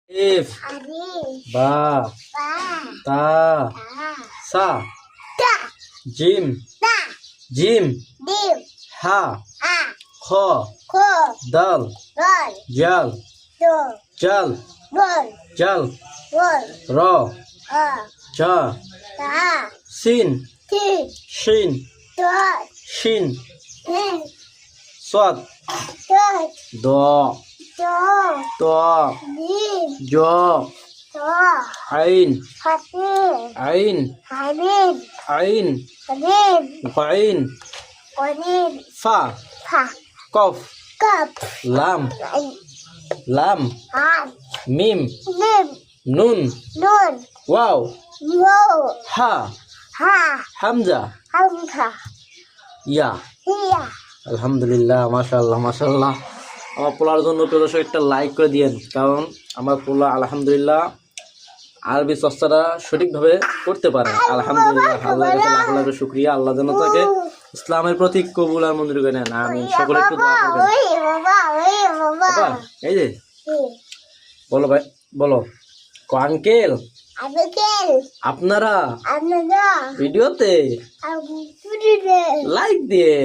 Alif, ba, ta, sa, jim, ha, kho, dal, jal, jal, ra, ja, sin, shin, swat, do, to, jo, ain, ghain, fa, qaf, lam, mim, nun, waw, ha, hamza, ইয়া। আলহামদুলিল্লাহ, মাশাআল্লাহ মাশাআল্লাহ। আমার পোলার জন্য প্রিয় দর্শক একটা like করে দিয়েন, কারণ আমার পোলা আলহামদুলিল্লাহ আরবি চর্চাটা সঠিকভাবে করতে পারে। আলহামদুলিল্লাহ, আল্লাহর কাছে লাখ লাখ শুকরিয়া। আল্লাহ যেন তাকে ইসলামের প্রতি কবুল আর মঞ্জুর করে নেন। আমি সকলে একটু দোয়া করবেন। এই যে বলো ভাই, বলো আঙ্কেল, আপনারা ভিডিওতে লাইক দিয়ে